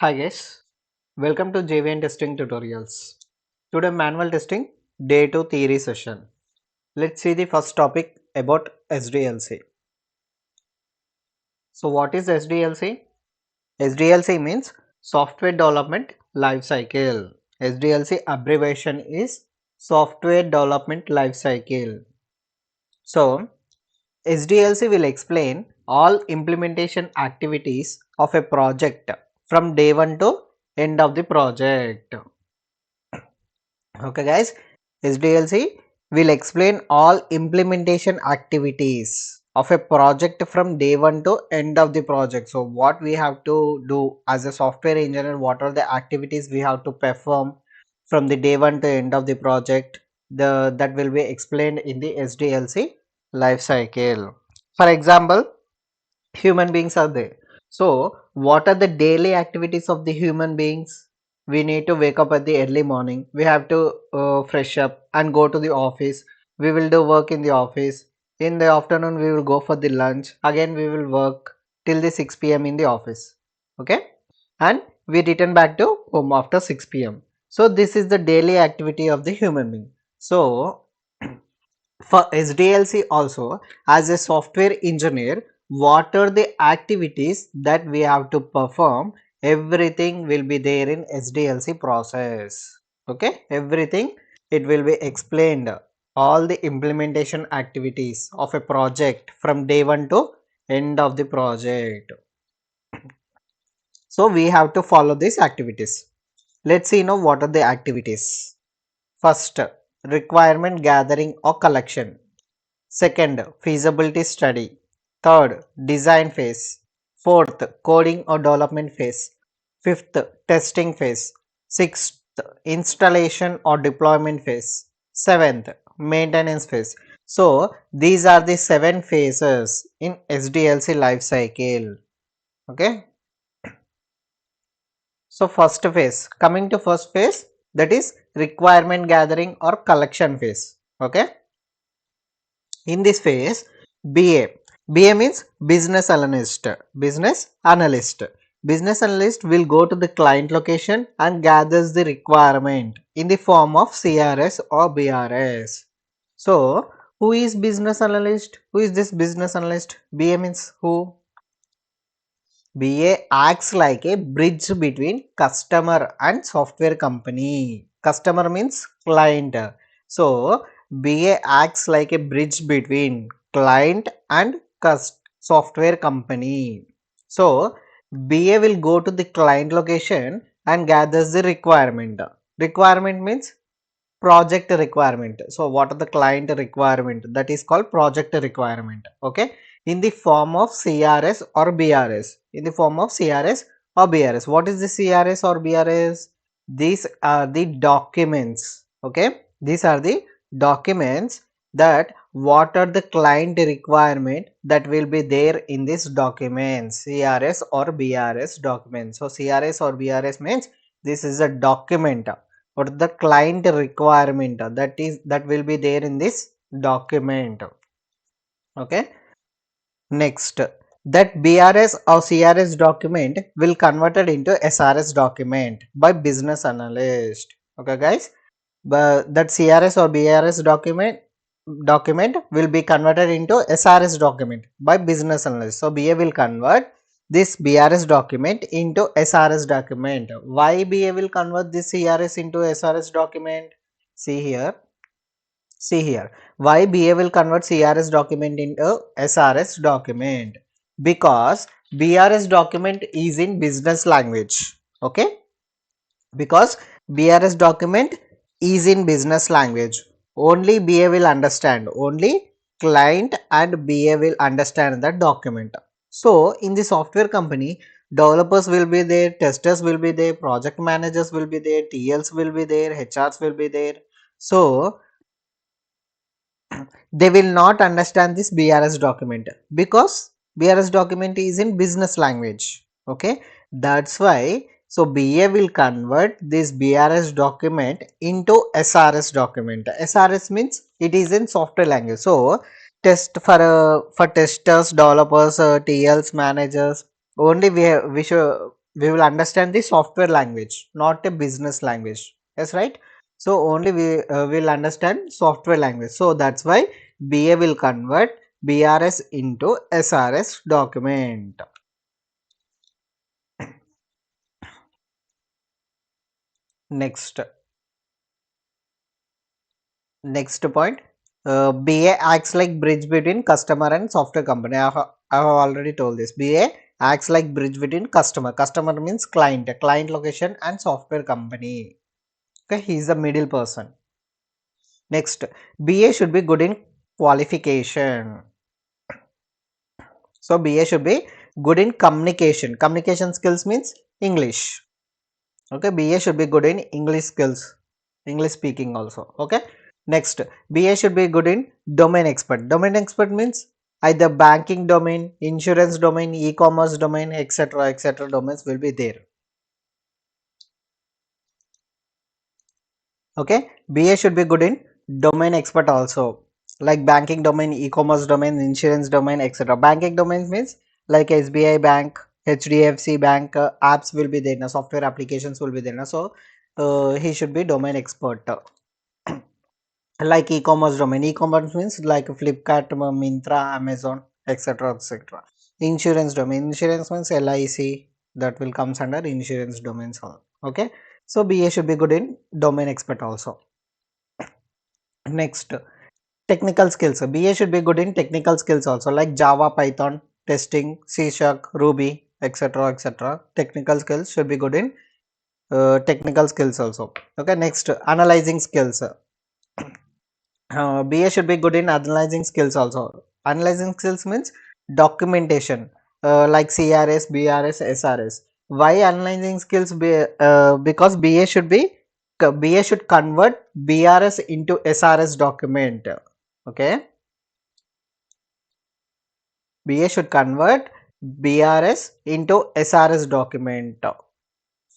Hi guys, welcome to JVN testing tutorials. Today manual testing day 2 theory session. Let's see the first topic about SDLC. So what is SDLC? SDLC means software development life cycle. SDLC abbreviation is software development life cycle. So SDLC will explain all implementation activities of a project from day 1 to end of the project. Okay guys, SDLC will explain all implementation activities of a project from day 1 to end of the project. So what we have to do as a software engineer, what are the activities we have to perform from the day 1 to end of the project, that will be explained in the SDLC life cycle. For example, human beings are there. So what are the daily activities of the human beings? We need to wake up at the early morning. We have to fresh up and go to the office. We will do work in the office. In the afternoon we will go for the lunch. Again we will work till the 6 p.m. in the office. Okay, and we return back to home after 6 p.m. So this is the daily activity of the human being. So for SDLC also, as a software engineer, what are the activities that we have to perform? Everything will be there in SDLC process. Okay, everything it will be explained. All the implementation activities of a project from day 1 to end of the project. So we have to follow these activities. Let's see now what are the activities. First, requirement gathering or collection. Second, feasibility study. Third, design phase. Fourth, coding or development phase. Fifth, testing phase. Sixth, installation or deployment phase. Seventh, maintenance phase. So these are the 7 phases in SDLC life cycle. Okay. So first phase, coming to first phase, that is requirement gathering or collection phase. Okay. In this phase, BA. BA means business analyst. Business analyst. Business analyst will go to the client location and gathers the requirement in the form of CRS or BRS. So, who is business analyst? Who is this business analyst? BA means who? BA acts like a bridge between customer and software company. Customer means client. So, BA acts like a bridge between client and software company. So, BA will go to the client location and gathers the requirement. Requirement means project requirement. So what are the client requirement? That is called project requirement. Okay, in the form of CRS or BRS. In the form of CRS or BRS. What is the CRS or BRS? These are the documents. Okay, these are the documents that what are the client requirement that will be there in this document, CRS or BRS document. So CRS or BRS means this is a document. What is the client requirement that will be there in this document. Okay, next, that BRS or CRS document will converted into SRS document by business analyst. Okay guys, but that CRS or BRS document will be converted into SRS document by business analyst. So BA will convert this BRS document into SRS document. Why BA will convert this CRS into SRS document? See here. See here. Why BA will convert CRS document into SRS document? Because BRS document is in business language. Okay. Because BRS document is in business language. Only BA will understand. Only client and BA will understand that document. So in the software company, developers will be there, testers will be there, project managers will be there, TLs will be there, HRs will be there. So they will not understand this BRS document because BRS document is in business language. Okay, that's why. So BA will convert this BRS document into SRS document. SRS means it is in software language. So test for testers, developers, TLs, managers, only we should we will understand the software language, not a business language. Yes, right? So only we will understand software language. So that's why BA will convert BRS into SRS document. Next, next point. BA acts like bridge between customer and software company. I have already told this. BA acts like bridge between customer. Customer means client, client location and software company. Okay, he is the middle person. Next, BA should be good in qualification. So BA should be good in communication. Communication skills means English. Okay, BA should be good in English skills, English speaking also. Okay. Next, BA should be good in domain expert. Domain expert means either banking domain, insurance domain, e-commerce domain, etc. etc. domains will be there. Okay, BA should be good in domain expert also, like banking domain, e-commerce domain, insurance domain, etc. Banking domain means like SBI Bank, HDFC Bank, apps will be there, na, software applications will be there. Na. So he should be domain expert. Like e-commerce domain, e-commerce means like Flipkart, Myntra, Amazon, etc. etc. Insurance domain, insurance means LIC, that will comes under insurance domains. Okay, so BA should be good in domain expert also. Next, technical skills. BA should be good in technical skills also, like Java, Python, testing, C Sharp, Ruby, etc. etc. Technical skills should be good in technical skills also. Okay, next, analyzing skills. BA should be good in analyzing skills also. Analyzing skills means documentation, like CRS, BRS, SRS. Why analyzing skills? Because BA should convert BRS into SRS document. Okay, BA should convert BRS into SRS document.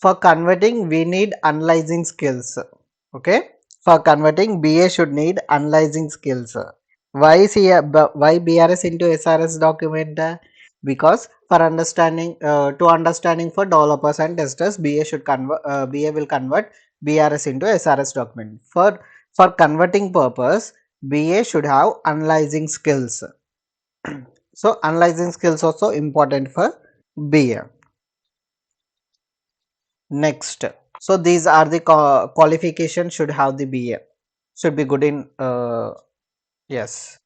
For converting, we need analyzing skills. Okay, for converting, BA should need analyzing skills. Why is he why BRS into SRS document? Because for understanding, to understanding for developers and testers, BA should convert. BA will convert BRS into SRS document. For converting purpose, BA should have analyzing skills. So analyzing skills also important for BA. Next, so these are the qualification should have the BA, should be good in yes.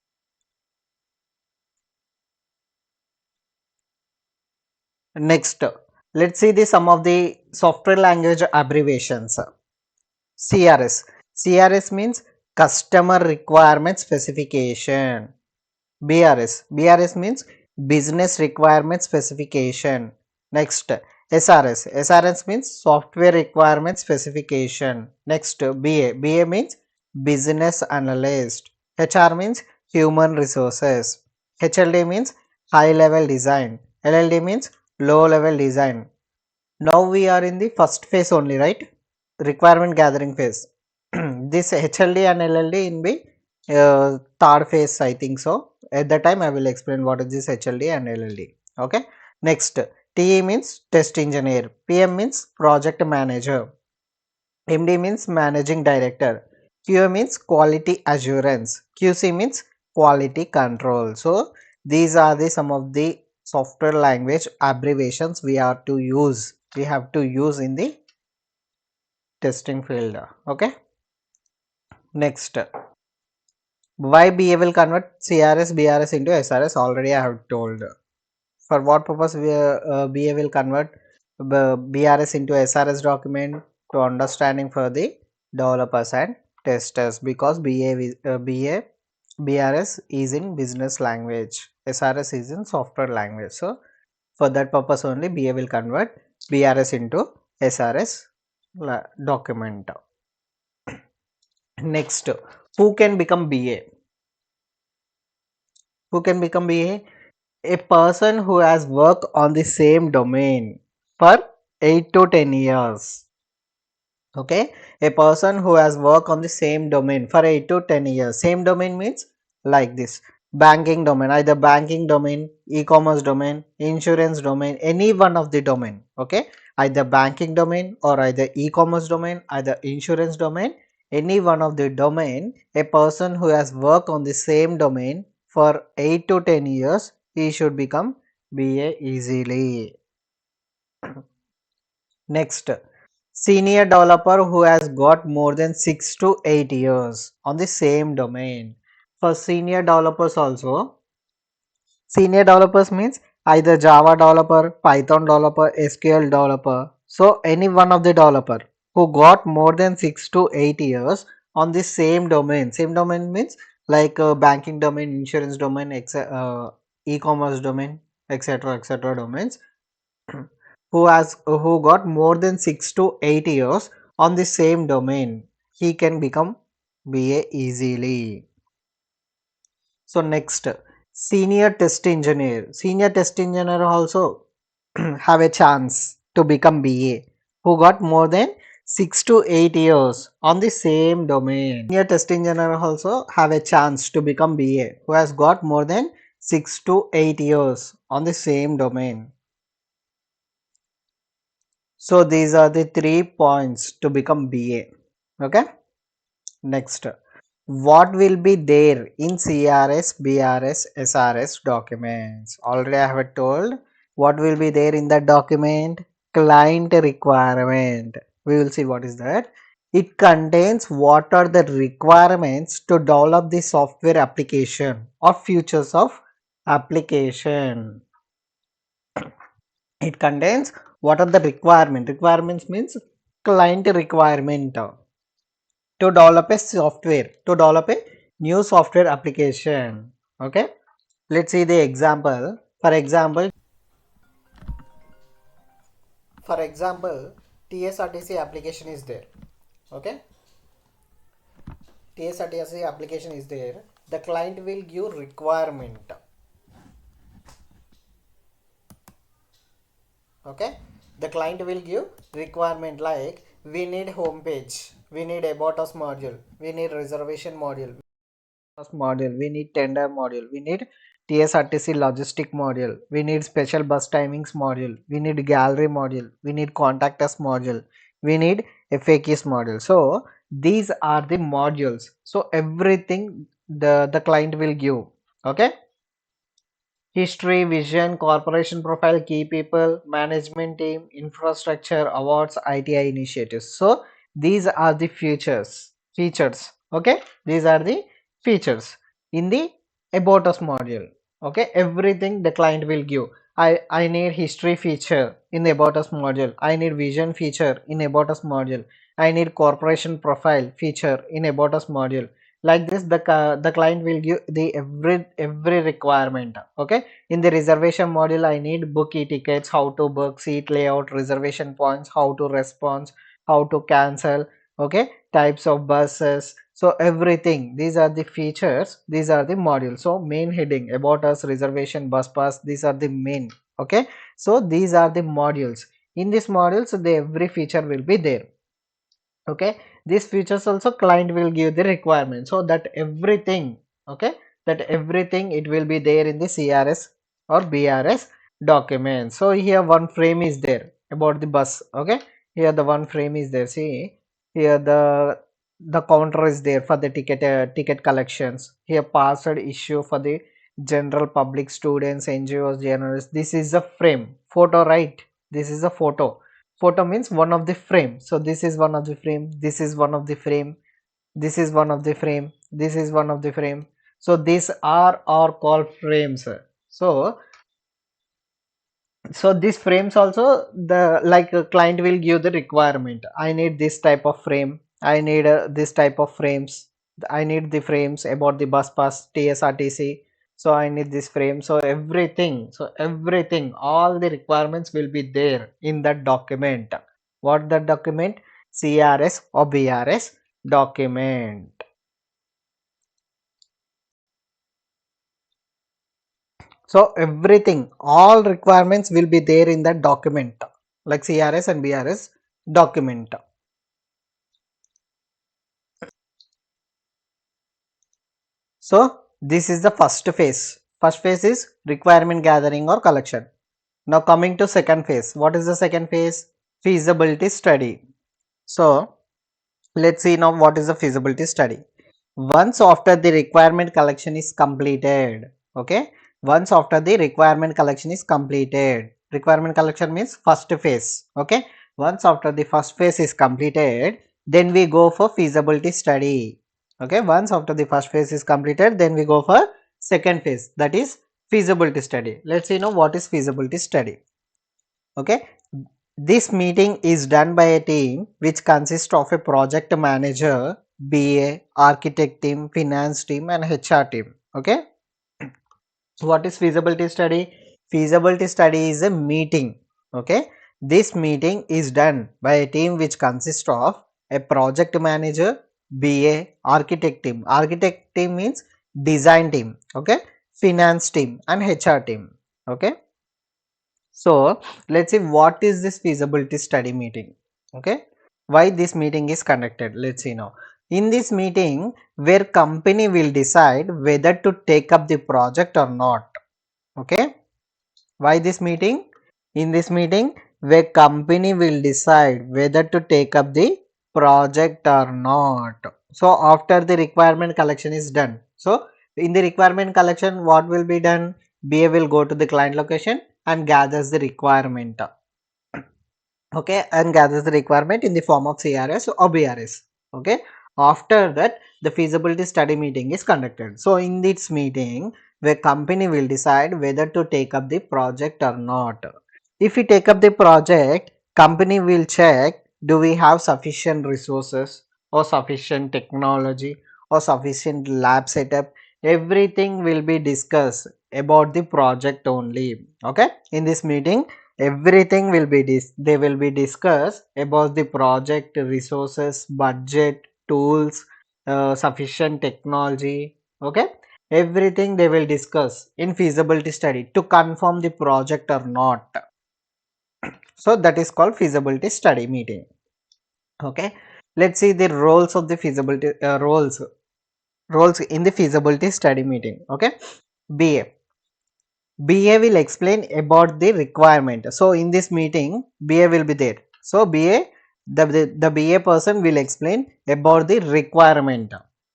Next, let's see the some of the software language abbreviations. CRS. CRS means customer requirement specification. BRS. BRS means business requirement specification. Next, SRS. SRS means software requirement specification. Next, BA. BA means business analyst. HR means human resources. HLD means high level design. LLD means low level design. Now we are in the first phase only, right? Requirement gathering phase. This HLD and LLD in the third phase, I think so. At that time, I will explain what is this HLD and LLD. Okay. Next, TE means test engineer. PM means project manager. MD means managing director. QA means quality assurance. QC means quality control. So these are the some of the software language abbreviations we are to use. We have to use in the testing field. Okay. Next, why BA will convert CRS, BRS into SRS? Already I have told. For what purpose BA will convert BRS into SRS document? To understanding for the developers and testers, because BRS is in business language, SRS is in software language. So for that purpose only BA will convert BRS into SRS document. Next, who can become BA? Who can become BA? A person who has worked on the same domain for 8 to 10 years. Okay, a person who has worked on the same domain for 8 to 10 years. Same domain means like this: banking domain, either banking domain, e-commerce domain, insurance domain, any one of the domain. Okay, either banking domain or either e-commerce domain, either insurance domain, any one of the domain, a person who has worked on the same domain for 8 to 10 years, he should become BA easily. Next, senior developer who has got more than 6 to 8 years on the same domain. For senior developers also, senior developers means either Java developer, Python developer, SQL developer. So any one of the developer who got more than 6 to 8 years on the same domain. Same domain means like banking domain, insurance domain, e-commerce domain, etc. domains who got more than 6 to 8 years on the same domain, he can become BA easily. So next, senior test engineer. Senior test engineer also have a chance to become BA who got more than 6 to 8 years on the same domain. Senior test engineer also have a chance to become BA who has got more than 6 to 8 years on the same domain. So these are the 3 points to become BA. Okay. Next, what will be there in CRS, BRS, SRS documents? Already I have told what will be there in that document. Client requirement. We will see what is that. It contains what are the requirements to develop the software application or features of application. It contains what are the requirements means client requirement to develop a software, to develop a new software application. Okay, let's see the example. For example TSRTC application is there. Okay, TSRTC application is there. The client will give requirement. Okay, the client will give requirement like we need home page, we need about us module, we need reservation module, we need tender module, we need TSRTC logistic module, we need special bus timings module, we need gallery module, we need contact us module, we need FAQs module. So these are the modules. So everything the client will give. Okay, history, vision, corporation profile, key people, management team, infrastructure, awards, ITI initiatives. So these are the features. Okay, these are the features in the about us module. Okay, everything the client will give. I need history feature in the about us module. I need vision feature in about us module. I need corporation profile feature in about us module. Like this, the client will give the every requirement. Okay, in the reservation module, I need book e-tickets, how to book, seat layout, reservation points, how to respond, how to cancel. Okay, types of buses. So everything, these are the features, these are the modules. So main heading about us, reservation, bus pass, these are the main. Okay, so these are the modules. In this modules, the every feature will be there. Okay, these features also client will give the requirement, so that everything, okay, that everything it will be there in the CRS or BRS document. So here one frame is there about the bus. Okay, here the one frame is there. See here the counter is there for the ticket collections. Here password issue for the general public, students, NGOs, journalists. This is a frame photo, right? This is a photo means one of the frame. So this is one of the frame, this is one of the frame, this is one of the frame, this is one of the frame. So these are called frames. So these frames also, the like a client will give the requirement. I need this type of frame, I need this type of frames, I need the frames about the bus pass, TSRTC. So I need this frame. So everything, all the requirements will be there in that document. What that document? CRS or BRS document. So everything, all requirements will be there in that document, like CRS and BRS document. So this is the first phase. First phase is requirement gathering or collection. Now coming to second phase. What is the second phase? feasibility study. So let's see now what is the feasibility study. Once after the requirement collection is completed, okay, once after the requirement collection is completed, requirement collection means first phase, okay, once after the first phase is completed, then we go for feasibility study, okay, once after the first phase is completed, then we go for second phase, that is feasibility study. Let's see now what is feasibility study. Okay, this meeting is done by a team which consists of a project manager, BA, architect team, finance team and HR team. Okay. So what is feasibility study? Feasibility study is a meeting. Okay. This meeting is done by a team which consists of a project manager, BA, architect team. Architect team means design team. Okay. Finance team and HR team. Okay. So let's see what is this feasibility study meeting. Okay, why this meeting is conducted? Let's see now. In this meeting, where company will decide whether to take up the project or not. Okay, why this meeting? In this meeting, where company will decide whether to take up the project or not. So after the requirement collection is done. So in the requirement collection, what will be done? BA will go to the client location and gathers the requirement, okay, and gathers the requirement in the form of CRS or BRS. Okay, after that the feasibility study meeting is conducted. So in this meeting, the company will decide whether to take up the project or not. If we take up the project, company will check, do we have sufficient resources or sufficient technology or sufficient lab setup. Everything will be discussed about the project only. Okay, in this meeting everything will be they will be discussed about the project, resources, budget, tools, sufficient technology. Okay, everything they will discuss in feasibility study to confirm the project or not. So that is called feasibility study meeting. Okay, let's see the roles of the feasibility roles in the feasibility study meeting. Okay, BA BA will explain about the requirement. So in this meeting, BA will be there. So BA, the BA person will explain about the requirement.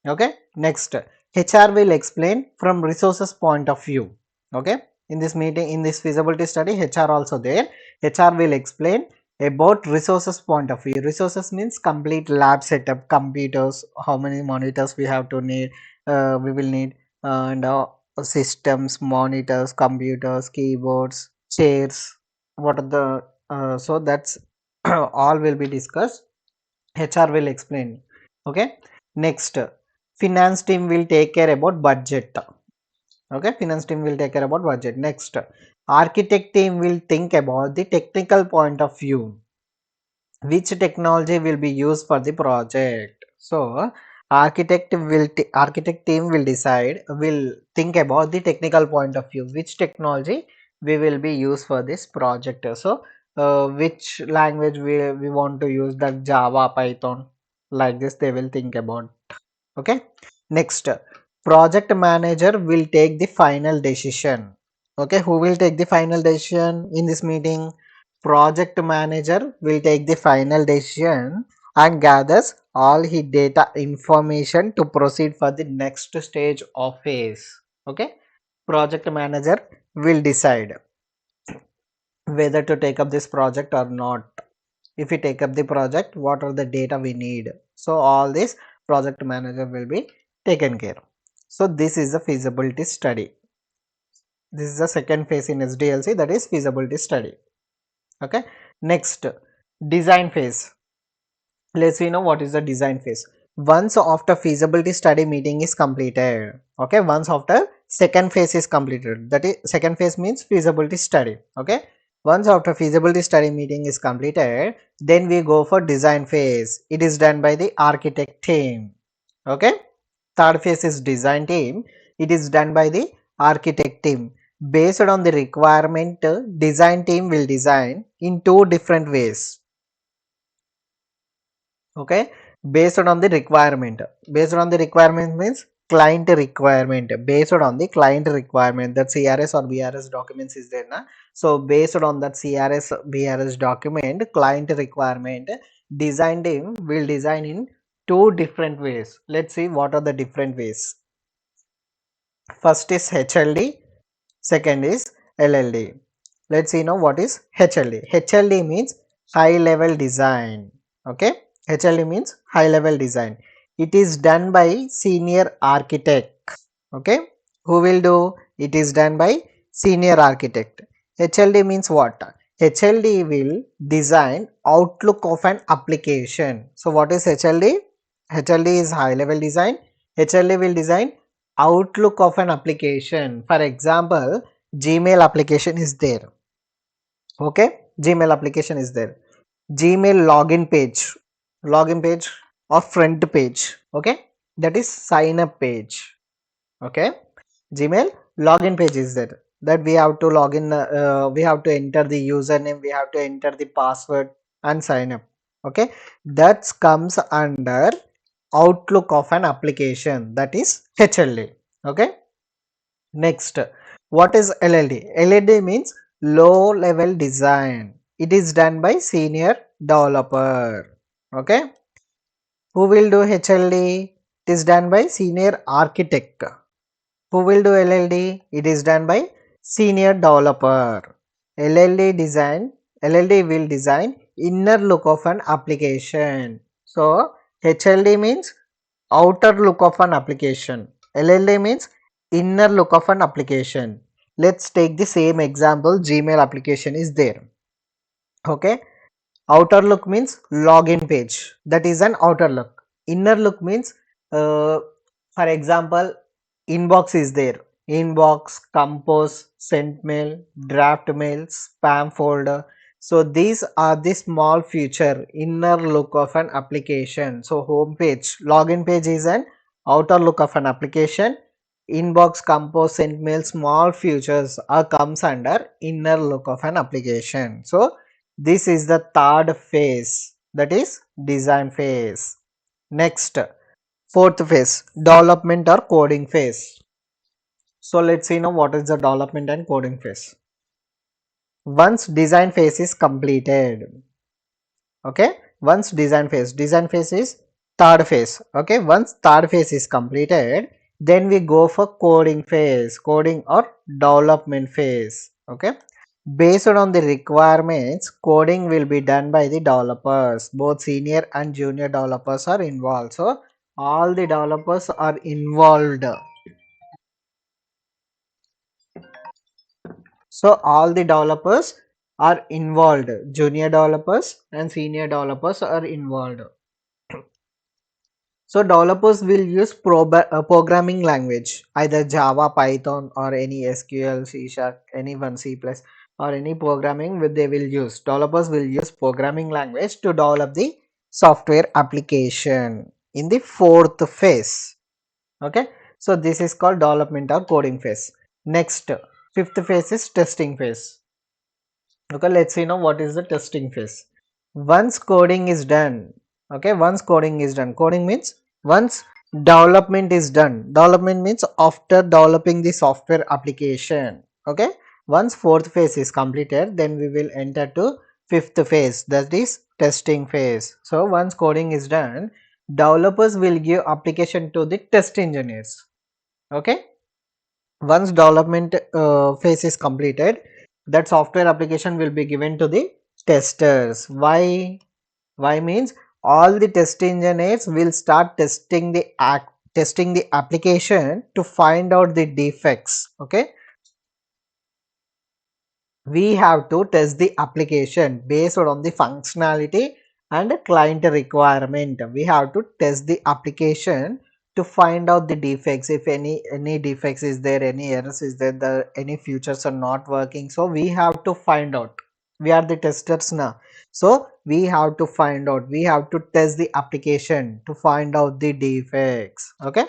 Okay. Next, HR will explain from resources point of view. Okay. In this meeting, in this feasibility study, HR also there. HR will explain about resources point of view. Resources means complete lab setup, computers, how many monitors we have to need, we will need, and systems, monitors, computers, keyboards, chairs, what are the so that's all will be discussed. HR will explain. Okay. Next, finance team will take care about budget. Okay, finance team will take care about budget. Next, architect team will think about the technical point of view, which technology will be used for the project. So architect team will decide, will think about the technical point of view, which technology we will be used for this project. So which language we want to use, that Java, Python, like this they will think about. Okay. Next, project manager will take the final decision. Okay, who will take the final decision in this meeting? Project manager will take the final decision and gathers all his data information to proceed for the next stage of phase. Okay, project manager will decide whether to take up this project or not. If we take up the project, what are the data we need? So all this project manager will be taken care. So this is the feasibility study. This is the second phase in SDLC, that is feasibility study. Okay. Next, design phase. Let's see now what is the design phase. Once after feasibility study meeting is completed, okay, once after second phase is completed, that is second phase means feasibility study. Okay, once after feasibility study meeting is completed, then we go for design phase. It is done by the architect team. Okay, third phase is design team. It is done by the architect team. Based on the requirement, design team will design in two different ways. Okay, based on the requirement. Based on the requirement means client requirement, based on the client requirement, that CRS or BRS documents is there na. So based on that CRS BRS document client requirement, design team will design in two different ways. Let's see what are the different ways. First is HLD, second is LLD. Let's see now what is HLD. HLD means high level design. Okay, HLD means high level design. It is done by senior architect. Okay, who will do? It is done by senior architect. HLD means what? HLD will design outlook of an application. So what is HLD? HLD is high level design. HLD will design outlook of an application. For example, Gmail application is there. Okay, Gmail application is there. Gmail login page or front page. Okay, that is sign up page. Okay, Gmail login page is there, that we have to log in, we have to enter the username, we have to enter the password and sign up. Okay, that comes under outlook of an application, that is HLD. Okay, next, what is LLD? LLD means low level design. It is done by senior developer. Okay, who will do HLD? It is done by senior architect. Who will do LLD? It is done by senior developer. LLD design, LLD will design inner look of an application. So HLD means outer look of an application. LLD means inner look of an application. Let's take the same example. Gmail application is there. Okay. Outer look means login page. That is an outer look. Inner look means, for example, inbox is there. Inbox, compose, sent mail, draft mail, spam folder. So these are the small feature inner look of an application. So home page, login page is an outer look of an application. Inbox, compose, sent mail, small features are comes under inner look of an application. So this is the third phase, that is design phase. Next, fourth phase, development or coding phase. So let's see now what is the development and coding phase. Once design phase is completed, okay, once design phase is third phase. Okay, once third phase is completed, then we go for coding phase, coding or development phase. Okay, based on the requirements, coding will be done by the developers. Both senior and junior developers are involved. So all the developers are involved. So all the developers are involved. Junior developers and senior developers are involved. So developers will use programming language, either Java, Python or any SQL, C Sharp, any one C plus or any programming they will use. Developers will use programming language to develop the software application in the fourth phase. Okay, so this is called development or coding phase. Next, fifth phase is testing phase. Okay, let's see now what is the testing phase. Once coding is done, okay, once coding is done, coding means once development is done. Development means after developing the software application. Okay, once fourth phase is completed, then we will enter to fifth phase, that is testing phase. So once coding is done, developers will give application to the test engineers. Okay, once development phase is completed, that software application will be given to the testers. Why means all the test engineers will start testing the application to find out the defects. Okay, we have to test the application based on the functionality and client requirement. We have to test the application to find out the defects. If any defects is there, any errors is there, any features are not working, so we have to find out. We are the testers now, so we have to find out, we have to test the application to find out the defects. Okay,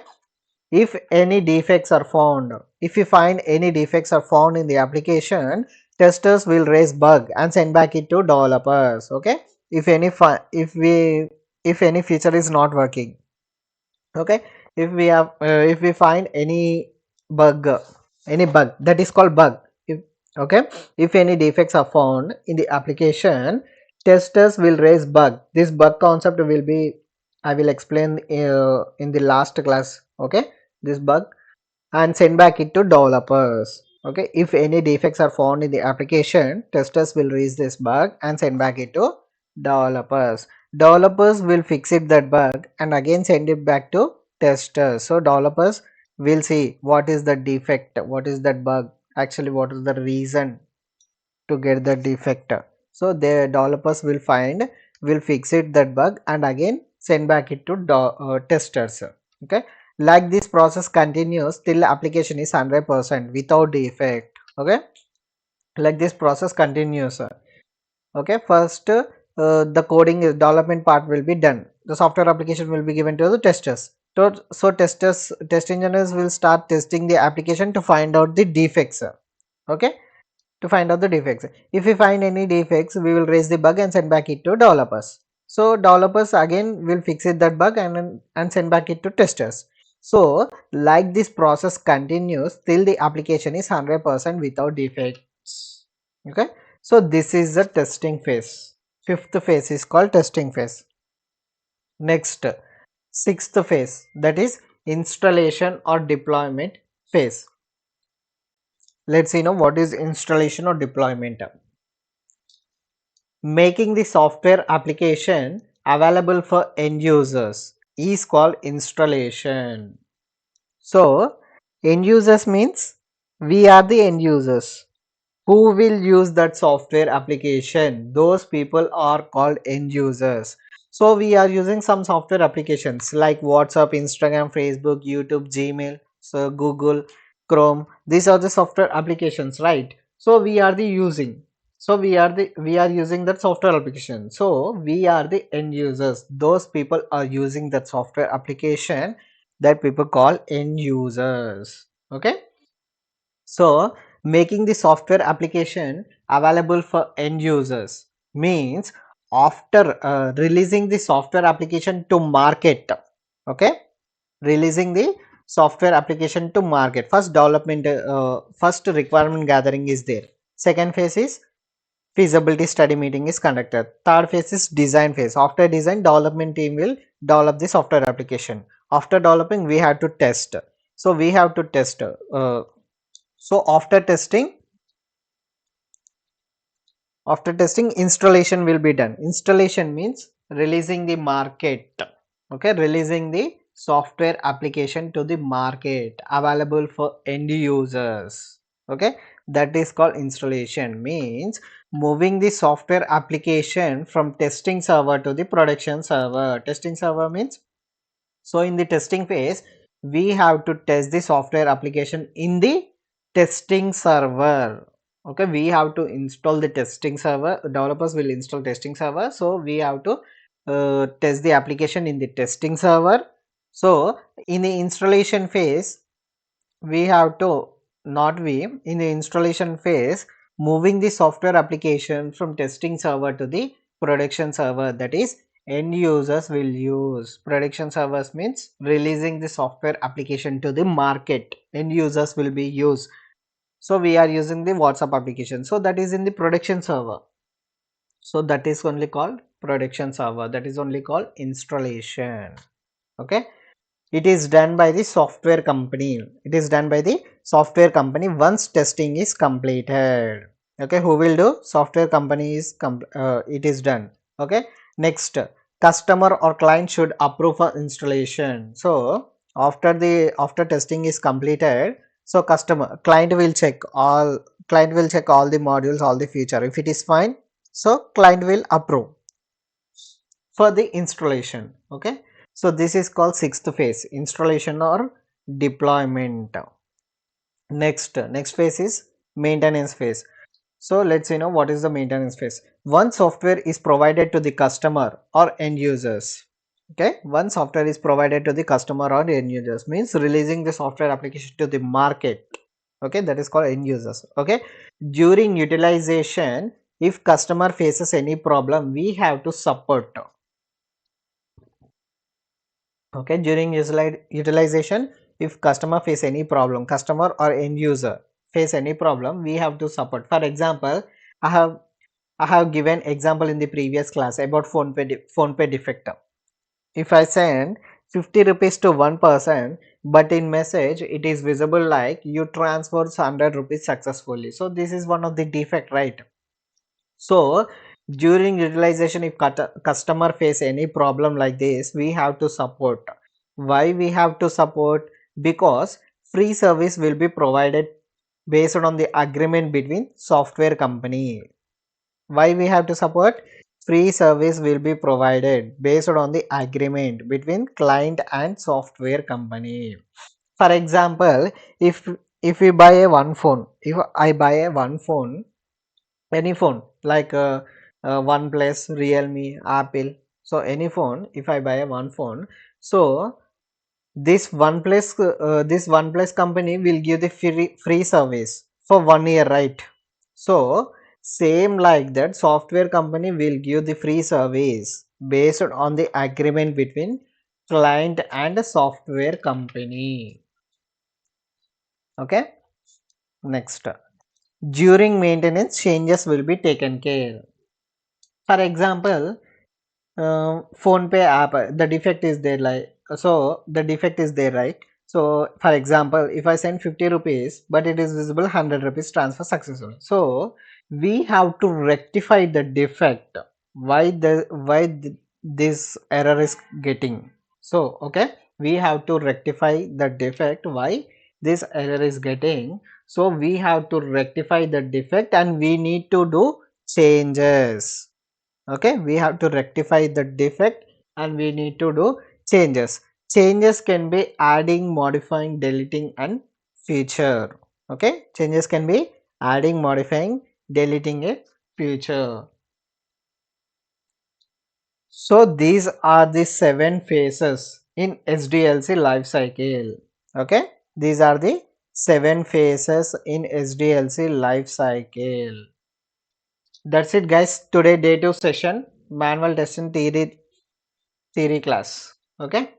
if any defects are found, if you find any defects are found in the application, testers will raise bug and send back it to developers. Okay, if any feature is not working, okay, if we have if we find bug any bug, that is called bug. If okay, if any defects are found in the application, testers will raise bug. This bug concept will be, I will explain in the last class. Okay, this bug, and send back it to developers. Okay, if any defects are found in the application, testers will raise this bug and send back it to developers. Developers will fix it that bug and again send it back to testers. So developers will see what is the defect, what is that bug, actually what is the reason to get the defect. So the developers will find, will fix it that bug and again send back it to testers. Okay, like this process continues till application is 100% without defect. Okay, like this process continues. Okay, first the coding is development part will be done, the software application will be given to the testers. So testers, test engineers will start testing the application to find out the defects. Okay, to find out the defects. If we find any defects, we will raise the bug and send back it to developers. So developers again will fix it that bug and send back it to testers. So like this process continues till the application is 100% without defects. Okay, so this is the testing phase. Fifth phase is called testing phase. Next, sixth phase, that is installation or deployment phase. Let's see now what is installation or deployment. Making the software application available for end users is called installation. So end users means we are the end users who will use that software application. Those people are called end users. So we are using some software applications like WhatsApp, Instagram, Facebook, YouTube, Gmail, so Google, Chrome. These are the software applications, right? So we are the using. So we are using that software application. So we are the end users. Those people are using that software application, that people call end users. Okay. So making the software application available for end users means after releasing the software application to market. Okay, releasing the software application to market. First development, first requirement gathering is there. Second phase is feasibility study meeting is conducted. Third phase is design phase. After design, development team will develop the software application. After developing, we have to test. So we have to test. So after testing, installation will be done. Installation means releasing the market. Okay, releasing the software application to the market available for end users. Okay, that is called installation. Means moving the software application from testing server to the production server. Testing server means, so in the testing phase, we have to test the software application in the testing server. Okay, we have to install the testing server. Developers will install testing server. So we have to test the application in the testing server. So in the installation phase, we have to, not we, in the installation phase, moving the software application from testing server to the production server, that is end users will use. Production servers means releasing the software application to the market, end users will be used. So we are using the WhatsApp application, so that is in the production server. So that is only called production server, that is only called installation. Okay, it is done by the software company. It is done by the software company once testing is completed. Okay, who will do? Software company is it is done. Okay, next, customer or client should approve for installation. So after testing is completed, so client will check all the modules, all the feature. If it is fine, so client will approve for the installation. Okay, so this is called sixth phase, installation or deployment. Next phase is maintenance phase. So let's see now what is the maintenance phase. Once software is provided to the customer or end users. Okay, once software is provided to the customer or end users means releasing the software application to the market. Okay, that is called end users. Okay, during utilization, if customer faces any problem, we have to support. Okay, during utilization, if customer face any problem, customer or end user face any problem, we have to support. For example, I have I have given example in the previous class about phone pay defect. If I send 50 rupees to one person, but in message it is visible like you transferred 100 rupees successfully. So this is one of the defect, right? So during utilization, if customer face any problem like this, we have to support. Why we have to support? Because free service will be provided based on the agreement between software company. Why we have to support? Free service will be provided based on the agreement between client and software company. For example, if we buy a one phone, if I buy a one phone, any phone like OnePlus, Realme, Apple. So any phone, if I buy a one phone, so this OnePlus company will give the free service for 1 year, right? So same like that, software company will give the free service based on the agreement between client and the software company. Okay, next. During maintenance, changes will be taken care. For example, phone pay app, the defect is there, like, so the defect is there, right? So for example, if I send 50 rupees but it is visible 100 rupees transfer successful, so we have to rectify the defect. This error is getting? So okay, we have to rectify the defect. Why this error is getting? So we have to rectify the defect and we need to do changes. Okay, we have to rectify the defect and we need to do changes. Changes can be adding, modifying, deleting and feature. Okay, changes can be adding, modifying, deleting a feature. So these are the 7 phases in SDLC life cycle. Okay, these are the 7 phases in SDLC life cycle. That's it guys, today day 2 session, manual testing theory class. Okay,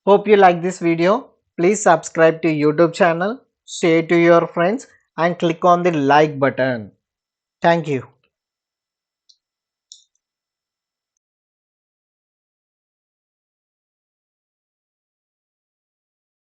hope you like this video. Please subscribe to YouTube channel, share to your friends and click on the like button. Thank you.